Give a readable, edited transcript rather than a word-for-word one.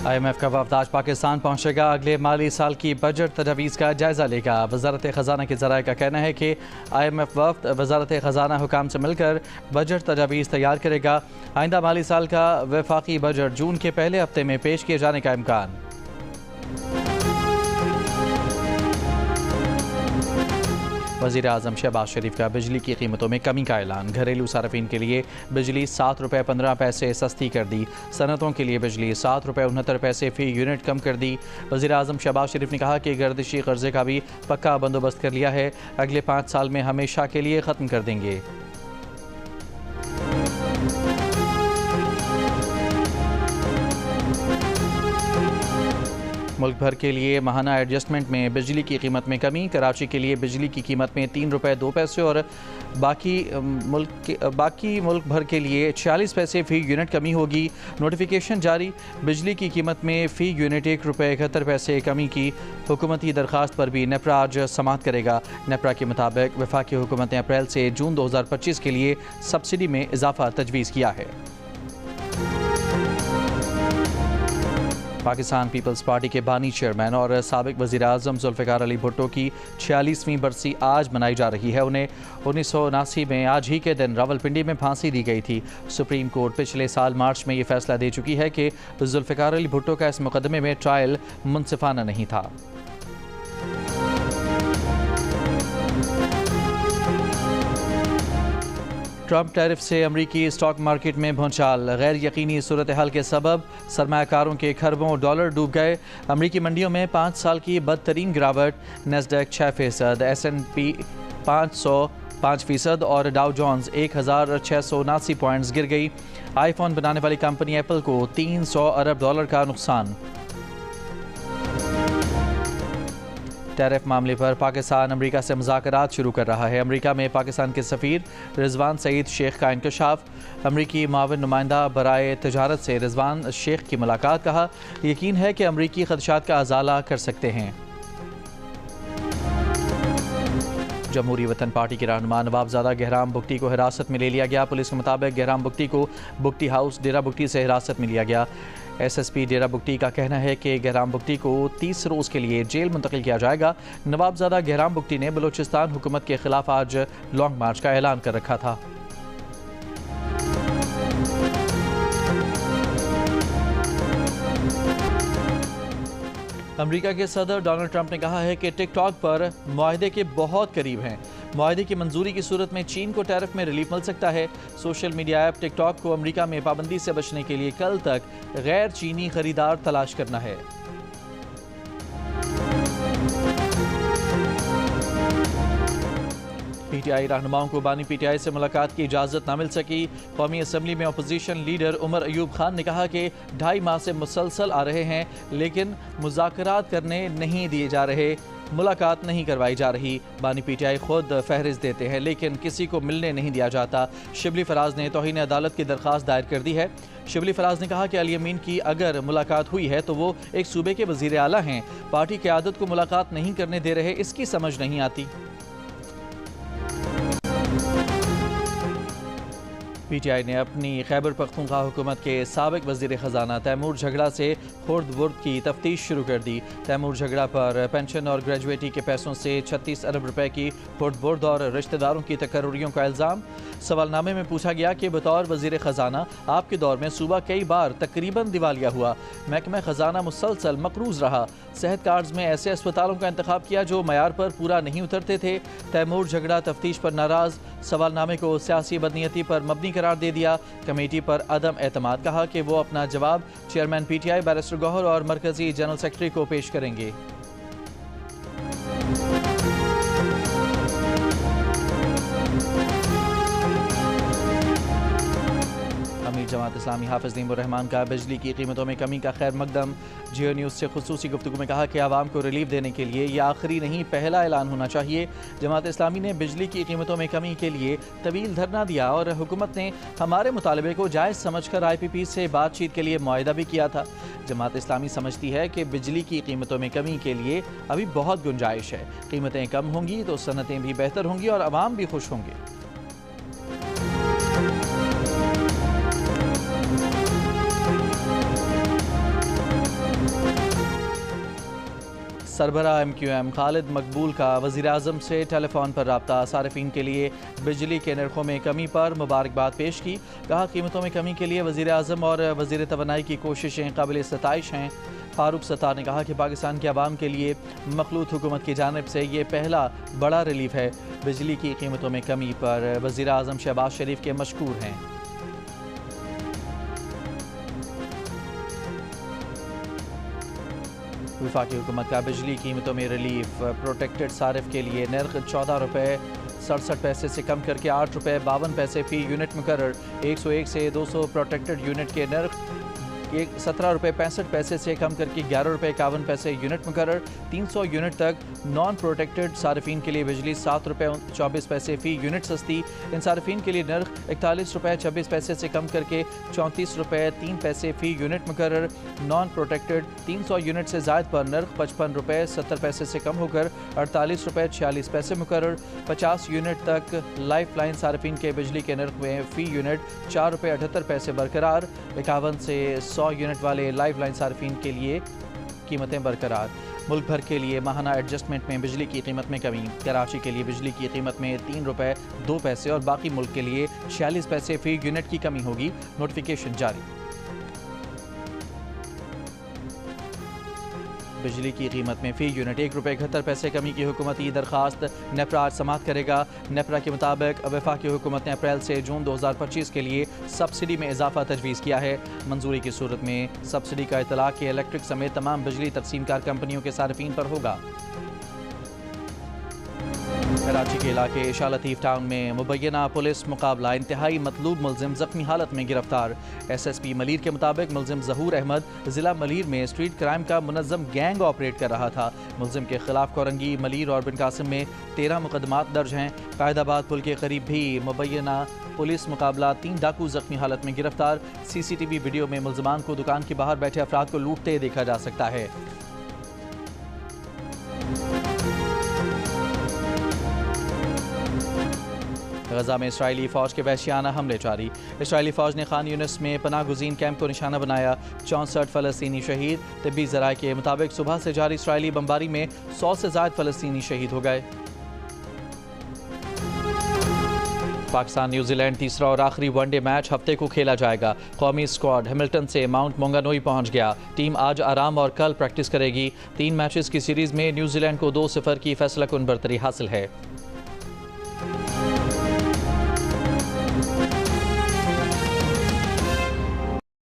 IMF का वफ़द आज पाकिस्तान पहुँचेगा। अगले माली साल की बजट तजवीज़ का जायज़ा लेगा। वज़ारत ख़जाना के ज़राए का कहना है कि IMF वफ़द वज़ारत ख़जाना हुकाम से मिलकर बजट तजवीज़ तैयार करेगा। आइंदा माली साल का वफाकी बजट जून के पहले हफ्ते में पेश किए जाने का इम्कान। वज़ीर आज़म शहबाज शरीफ का बिजली की कीमतों में कमी का ऐलान। घरेलू सार्फिन के लिए बिजली 7 रुपये 15 पैसे सस्ती कर दी। सनतों के लिए बिजली 7 रुपये 69 पैसे फ़ी यूनिट कम कर दी। वज़ीर आज़म शहबाज शरीफ ने कहा कि गर्दिशी कर्जे का भी पक्का बंदोबस्त कर लिया है। अगले 5 साल में हमेशा के लिए ख़त्म कर देंगे। मुल्क भर के लिए माहाना एडजस्टमेंट में बिजली की कीमत में कमी। कराची के लिए बिजली की कीमत में 3 रुपये 2 पैसे और बाकी मुल्क भर के लिए 46 पैसे फ़ी यूनिट कमी होगी। नोटिफिकेशन जारी। बिजली की कीमत में फ़ी यूनिट 1 रुपये 71 पैसे कमी की हुकूमती दरख्वास्त पर भी नेपरा आज समाअत करेगा। नेपरा के मुताबिक वफाकी हुकूमत ने अप्रैल से जून 2025 के लिए सब्सिडी में इजाफा तजवीज़ किया है। पाकिस्तान पीपल्स पार्टी के बानी चेयरमैन और साबिक वज़ीर आज़म जुल्फ़िकार अली भुट्टो की 46वीं बरसी आज मनाई जा रही है। उन्हें 1979 में आज ही के दिन रावलपिंडी में फांसी दी गई थी। सुप्रीम कोर्ट पिछले साल मार्च में ये फैसला दे चुकी है कि जुल्फ़िकार अली भुट्टो का इस मुकदमे में ट्रायल मुनसिफाना नहीं था। ट्रंप टैरिफ से अमरीकी स्टॉक मार्केट में भूचाल। गैर यकीनी सूरत हाल के सबब सरमायाकारों के खरबों डॉलर डूब गए। अमरीकी मंडियों में 5 साल की बदतरीन गिरावट। नेस्डैक 6%, S&P 500 5% और डाउ जोन्स 1679 पॉइंट्स गिर गई। आईफोन बनाने वाली कंपनी एप्पल को 300 अरब डॉलर का नुकसान। टैरिफ मामले पर पाकिस्तान अमेरिका से मुज़ाकरात शुरू कर रहा है। अमेरिका में पाकिस्तान के सफ़ीर रिजवान सईद शेख का इंकशाफ। अमरीकी मावन नुमाइंदा बराए तजारत से रिजवान शेख की मुलाकात। कहा, यकीन है कि अमरीकी खदशात का अजाला कर सकते हैं। जमहूरी वतन पार्टी के रहनुमा नवाबजादा गहराम बुगटी को हिरासत में ले लिया गया। पुलिस के मुताबिक गहराम बुगटी को बुगटी हाउस डेरा बुगटी से हिरासत में लिया गया। SSP डेरा बुगटी का कहना है कि गहराम बुगटी को 30 रोज़ के लिए जेल मुंतकिल किया जाएगा। नवाबजादा गहराम बुगटी ने बलूचिस्तान हुकूमत के खिलाफ आज लॉन्ग मार्च का ऐलान कर रखा था। अमेरिका के सदर डोनाल्ड ट्रंप ने कहा है कि टिकटॉक पर मुआहदे के बहुत करीब हैं। मुआहदे की मंजूरी की सूरत में चीन को टैरिफ में रिलीफ मिल सकता है। सोशल मीडिया ऐप टिकटॉक को अमेरिका में पाबंदी से बचने के लिए कल तक गैर चीनी खरीदार तलाश करना है। PTI रहनुमाओं को बानी PTI से मुलाकात की इजाज़त न मिल सकी। कौमी असम्बली में अपोजिशन लीडर उमर अयूब खान ने कहा कि 2.5 माह से मुसलसल आ रहे हैं लेकिन मुज़ाकरात करने नहीं दिए जा रहे, मुलाकात नहीं करवाई जा रही। बानी PTI खुद फहरिस्त देते हैं लेकिन किसी को मिलने नहीं दिया जाता। शिबली फराज ने तौहीन अदालत की दरख्वास्त दायर कर दी है। शिबली फराज ने कहा कि अली अमीन की अगर मुलाकात हुई है तो वो एक सूबे के वज़ीर आला हैं। पार्टी क़यादत को मुलाकात नहीं करने दे रहे, इसकी समझ नहीं आती। PTI ने अपनी खैबर पख्तूनख्वा हुकूमत के साबिक वज़ीर ख़जाना तैमूर झगड़ा से खुर्द बुर्द की तफ्तीश शुरू कर दी। तैमूर झगड़ा पर पेंशन और ग्रेजुएटी के पैसों से 36 अरब रुपए की खुर्द बुर्द और रिश्तेदारों की तकर्रुरियों का इल्ज़ाम। सवालनामे में पूछा गया कि बतौर वज़ीर ख़जाना आपके दौर में सूबा कई बार तकरीबन दिवालिया हुआ, महकमा ख़जाना मुसलसल मकरूज़ रहा, सेहत कार्ड्स में ऐसे अस्पतालों का इंतखाब किया जो मयार पर पूरा नहीं उतरते थे। तैमूर झगड़ा तफ्तीश पर नाराज़, सवालनामे को सियासी बदनीयती पर मबनी करार दे दिया। कमेटी पर अदम एतमाद। कहा कि वो अपना जवाब चेयरमैन PTI बैरिस्टर गौहर और मरकजी जनरल सेक्रेटरी को पेश करेंगे। अमीर जमात इस्लामी हाफिज नईमुर रहमान का बिजली की कीमतों में कमी का खैर मकदम। जियो न्यूज़ से खुसूसी गुफ्तगू में कहा कि आवाम को रिलीफ देने के लिए यह आखिरी नहीं पहला ऐलान होना चाहिए। जमात इस्लामी ने बिजली की कीमतों में कमी के लिए तवील धरना दिया और हुकूमत ने हमारे मुतालबे को जायज़ समझकर IPP से बातचीत के लिए मुआहिदा भी किया था। जमात इस्लामी समझती है कि बिजली की कीमतों में कमी के लिए अभी बहुत गुंजाइश है। कीमतें कम होंगी तो सनतें भी बेहतर होंगी और आवाम भी खुश होंगे। सरबराह MQM खालिद मकबूल का वज़ीर-ए-आज़म से टेलीफोन पर रब्ता। सारिफीन के लिए बिजली के नरखों में कमी पर मुबारकबाद पेश की। कहा कीमतों में कमी के लिए वज़ीर-ए-आज़म और वज़ीर तवानाई की कोशिशें काबिल सताइश हैं। फारूक सत्तार ने कहा कि पाकिस्तान के अवाम के लिए मखलूत हुकूमत की जानिब से ये पहला बड़ा रिलीफ है। बिजली की कीमतों में कमी पर वज़ीर-ए-आज़म शहबाज शरीफ के मशकूर हैं। वफाकी हुकूमत का बिजली कीमतों में रिलीफ। प्रोटेक्टेड सारिफ के लिए नर्ख 14 रुपये 67 पैसे से कम करके 8 रुपये 52 पैसे फ़ी यूनिट मुकर्रर। 101 से 200 प्रोटेक्टेड यूनिट के नर्ख 17 रुपये 65 पैसे से कम करके 11 रुपये 51 पैसे यूनिट मुकर्रर। 300 यूनिट तक नॉन प्रोटेक्टेड सारिफीन के लिए बिजली 7 रुपये 24 पैसे फ़ी यूनिट सस्ती। इन सारिफीन के लिए नर्ख 41 रुपये 26 पैसे से कम करके 34 रुपये 3 पैसे फ़ी यूनिट मुकर्रर। नॉन प्रोटेक्टेड 300 यूनिट से ज़ायद पर नर्ख 55 रुपये 70 पैसे से कम होकर 48 रुपये 46 पैसे मुकर्रर। 50 यूनिट तक लाइफ लाइन सारिफीन के बिजली के नर्ख में फ़ी यूनिट 4 रुपये 78 पैसे बरकरार। 51 से 100 यूनिट वाले लाइफ लाइन सार्फिन के लिए कीमतें बरकरार। मुल्क भर के लिए माहाना एडजस्टमेंट में बिजली की कीमत में कमी। कराची के लिए बिजली की कीमत में 3 रुपये 2 पैसे और बाकी मुल्क के लिए 46 पैसे फ़ी यूनिट की कमी होगी। नोटिफिकेशन जारी। बिजली की कीमत में फ़ी यूनिट 1 रुपये 71 पैसे कमी की हुकूमती दरख्वास्त। नेपरा आज समाअत करेगा। नेपरा के मुताबिक वफाकी हुकूमत ने अप्रैल से जून 2025 के लिए सब्सिडी में इजाफा तजवीज़ किया है। मंजूरी की सूरत में सब्सिडी का इतलाक़ के इलेक्ट्रिक समेत तमाम बिजली तकसीमकार कंपनियों के सार्फिन पर होगा। कराची के इलाके शाह लतीफ़ टाउन में मुबैना पुलिस मुकाबला। इंतहाई मतलूब मुलजिम ज़ख्मी हालत में गिरफ्तार। SSP मलीर के मुताबिक मुलजिम ज़हूर अहमद ज़िला मलीर में स्ट्रीट क्राइम का मुनज़्ज़म गैंग ऑपरेट कर रहा था। मुलजिम के खिलाफ कोरंगी, मलीर और बिन कासिम में 13 मुकदमात दर्ज हैं। कायदाबाद पुल के करीब भी मुबैना पुलिस मुकाबला। 3 डाकू ज़ख्मी हालत में गिरफ्तार। CCTV वीडियो में मुलजमान को दुकान के बाहर बैठे अफराद को लूटते देखा जा सकता है। गजा में इसराइली फ़ौज के वहशियाना हमले जारी। इसराइली फ़ौज ने खान यूनिस में पनाह गुज़ीन कैंप को निशाना बनाया। 64 फ़लस्तीनी शहीद। तिब्बी ज़राए के मुताबिक सुबह से जारी इसराइली बमबारी में 100 से ज़ायद फ़लस्तीनी शहीद हो गए। पाकिस्तान न्यूजीलैंड तीसरा और आखिरी वनडे मैच हफ्ते को खेला जाएगा। कौमी स्क्वाड हैमिल्टन से माउंट मोंगानोई पहुंच गया। टीम आज आराम और कल प्रैक्टिस करेगी। 3 मैचेस की सीरीज़ में न्यूजीलैंड को 2-0 की फैसला कुन बरतरी हासिल है।